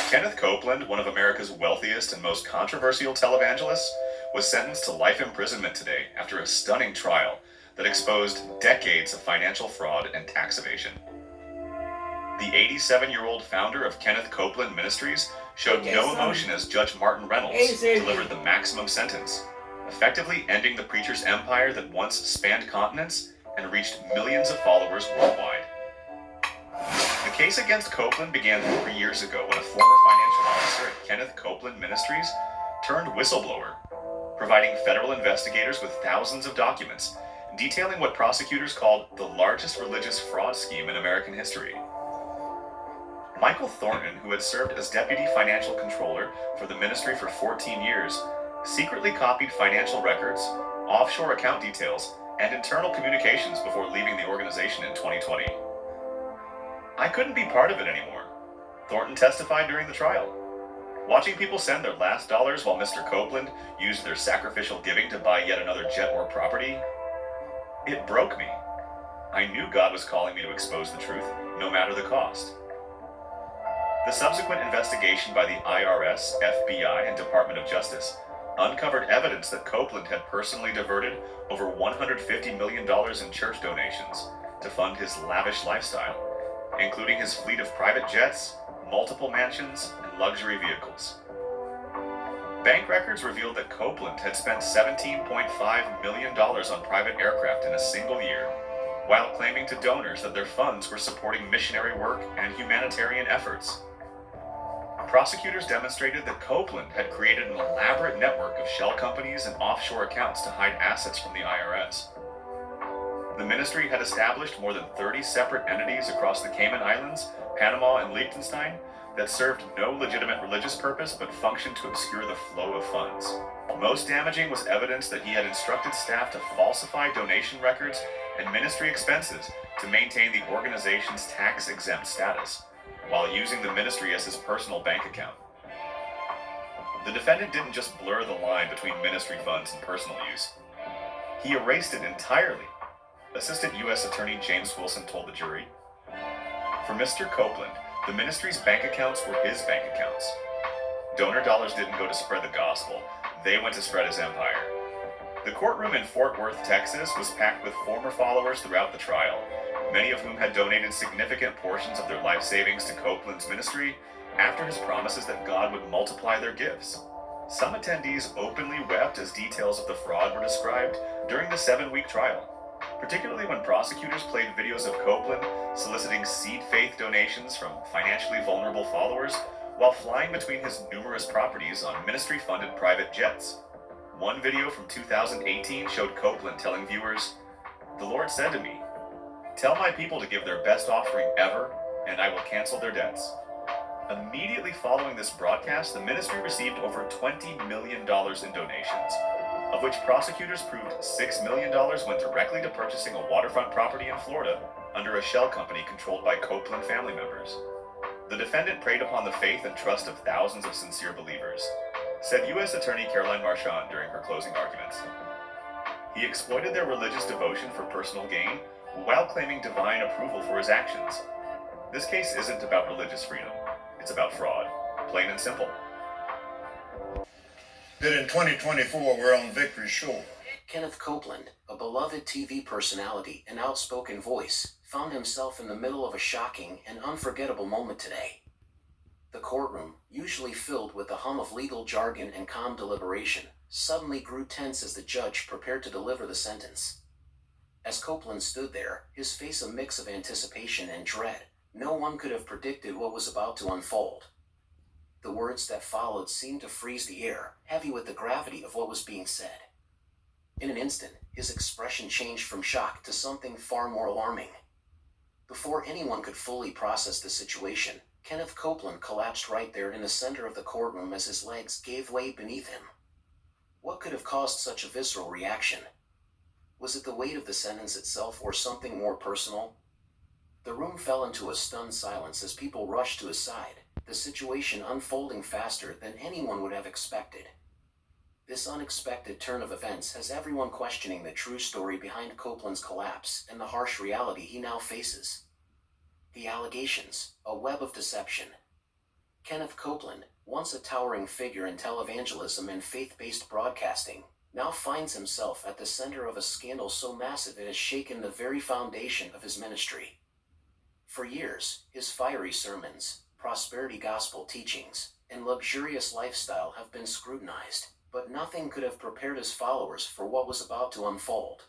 Kenneth Copeland, one of America's wealthiest and most controversial televangelists, was sentenced to life imprisonment today after a stunning trial that exposed decades of financial fraud and tax evasion. The 87-year-old founder of Kenneth Copeland Ministries showed no emotion as Judge Martin Reynolds delivered the maximum sentence, effectively ending the preacher's empire that once spanned continents and reached millions of followers worldwide. The case against Copeland began 3 years ago when a former financial officer at Kenneth Copeland Ministries turned whistleblower, providing federal investigators with thousands of documents detailing what prosecutors called the largest religious fraud scheme in American history. Michael Thornton, who had served as deputy financial controller for the ministry for 14 years, secretly copied financial records, offshore account details, and internal communications before leaving the organization in 2020. I couldn't be part of it anymore, Thornton testified during the trial. Watching people send their last dollars while Mr. Copeland used their sacrificial giving to buy yet another jet or property, it broke me. I knew God was calling me to expose the truth, no matter the cost. The subsequent investigation by the IRS, FBI, and Department of Justice uncovered evidence that Copeland had personally diverted over $150 million in church donations to fund his lavish lifestyle, including his fleet of private jets, multiple mansions, and luxury vehicles. Bank records revealed that Copeland had spent $17.5 million on private aircraft in a single year, while claiming to donors that their funds were supporting missionary work and humanitarian efforts. Prosecutors demonstrated that Copeland had created an elaborate network of shell companies and offshore accounts to hide assets from the IRS. The ministry had established more than 30 separate entities across the Cayman Islands, Panama, and Liechtenstein that served no legitimate religious purpose but functioned to obscure the flow of funds. Most damaging was evidence that he had instructed staff to falsify donation records and ministry expenses to maintain the organization's tax-exempt status, while using the ministry as his personal bank account. The defendant didn't just blur the line between ministry funds and personal use. He erased it entirely. Assistant U.S. Attorney James Wilson told the jury. For Mr. Copeland, the ministry's bank accounts were his bank accounts. Donor dollars didn't go to spread the gospel, they went to spread his empire. The courtroom in Fort Worth, Texas was packed with former followers throughout the trial, many of whom had donated significant portions of their life savings to Copeland's ministry after his promises that God would multiply their gifts. Some attendees openly wept as details of the fraud were described during the 7-week trial, particularly when prosecutors played videos of Copeland soliciting seed faith donations from financially vulnerable followers while flying between his numerous properties on ministry-funded private jets. One video from 2018 showed Copeland telling viewers, "The Lord said to me, tell my people to give their best offering ever, and I will cancel their debts." Immediately following this broadcast, the ministry received over $20 million in donations, of which prosecutors proved $6 million went directly to purchasing a waterfront property in Florida under a shell company controlled by Copeland family members. The defendant preyed upon the faith and trust of thousands of sincere believers, said U.S. Attorney Caroline Marchand during her closing arguments. He exploited their religious devotion for personal gain while claiming divine approval for his actions. This case isn't about religious freedom. It's about fraud, plain and simple. That in 2024 we're on victory shore. Kenneth Copeland, a beloved TV personality and outspoken voice, found himself in the middle of a shocking and unforgettable moment today. The courtroom, usually filled with the hum of legal jargon and calm deliberation, suddenly grew tense as the judge prepared to deliver the sentence. As Copeland stood there, his face a mix of anticipation and dread, no one could have predicted what was about to unfold. The words that followed seemed to freeze the air, heavy with the gravity of what was being said. In an instant, his expression changed from shock to something far more alarming. Before anyone could fully process the situation, Kenneth Copeland collapsed right there in the center of the courtroom as his legs gave way beneath him. What could have caused such a visceral reaction? Was it the weight of the sentence itself or something more personal? The room fell into a stunned silence as people rushed to his side, the situation unfolding faster than anyone would have expected. This unexpected turn of events has everyone questioning the true story behind Copeland's collapse and the harsh reality he now faces. The allegations, a web of deception. Kenneth Copeland, once a towering figure in televangelism and faith-based broadcasting, now finds himself at the center of a scandal so massive it has shaken the very foundation of his ministry. For years, his fiery sermons, prosperity gospel teachings, and luxurious lifestyle have been scrutinized, but nothing could have prepared his followers for what was about to unfold.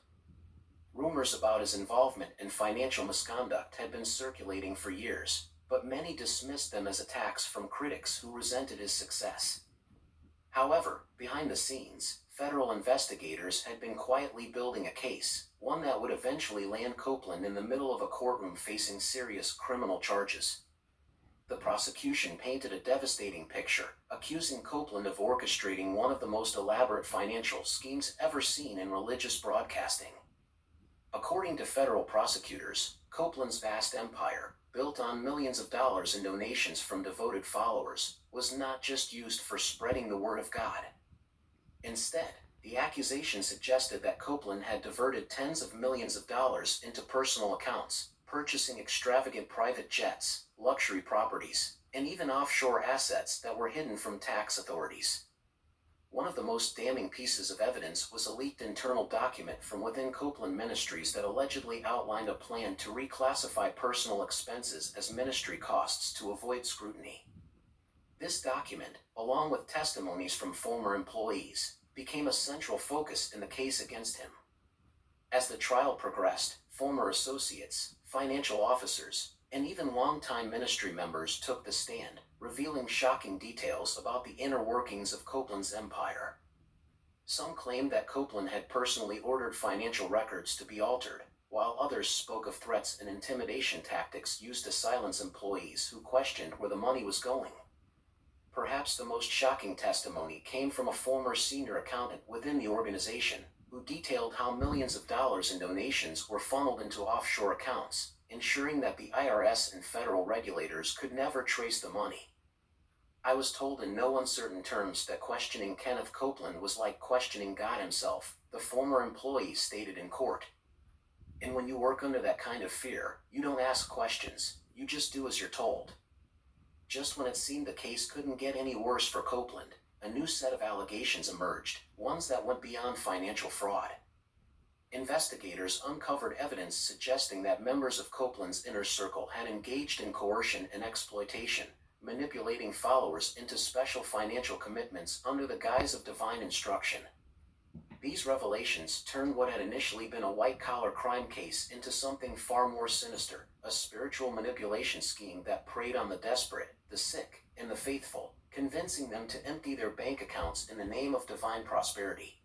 Rumors about his involvement in financial misconduct had been circulating for years, but many dismissed them as attacks from critics who resented his success. However, behind the scenes, federal investigators had been quietly building a case, one that would eventually land Copeland in the middle of a courtroom facing serious criminal charges. The prosecution painted a devastating picture, accusing Copeland of orchestrating one of the most elaborate financial schemes ever seen in religious broadcasting. According to federal prosecutors, Copeland's vast empire, built on millions of dollars in donations from devoted followers, was not just used for spreading the word of God. Instead, the accusation suggested that Copeland had diverted tens of millions of dollars into personal accounts, purchasing extravagant private jets, luxury properties, and even offshore assets that were hidden from tax authorities. One of the most damning pieces of evidence was a leaked internal document from within Copeland Ministries that allegedly outlined a plan to reclassify personal expenses as ministry costs to avoid scrutiny. This document, along with testimonies from former employees, became a central focus in the case against him. As the trial progressed, former associates, financial officers, and even longtime ministry members took the stand, revealing shocking details about the inner workings of Copeland's empire. Some claimed that Copeland had personally ordered financial records to be altered, while others spoke of threats and intimidation tactics used to silence employees who questioned where the money was going. Perhaps the most shocking testimony came from a former senior accountant within the organization, who detailed how millions of dollars in donations were funneled into offshore accounts, ensuring that the IRS and federal regulators could never trace the money. I was told in no uncertain terms that questioning Kenneth Copeland was like questioning God himself, the former employee stated in court. And when you work under that kind of fear, you don't ask questions, you just do as you're told. Just when it seemed the case couldn't get any worse for Copeland, a new set of allegations emerged, ones that went beyond financial fraud. Investigators uncovered evidence suggesting that members of Copeland's inner circle had engaged in coercion and exploitation, manipulating followers into special financial commitments under the guise of divine instruction. These revelations turned what had initially been a white-collar crime case into something far more sinister, a spiritual manipulation scheme that preyed on the desperate, the sick, and the faithful, convincing them to empty their bank accounts in the name of divine prosperity.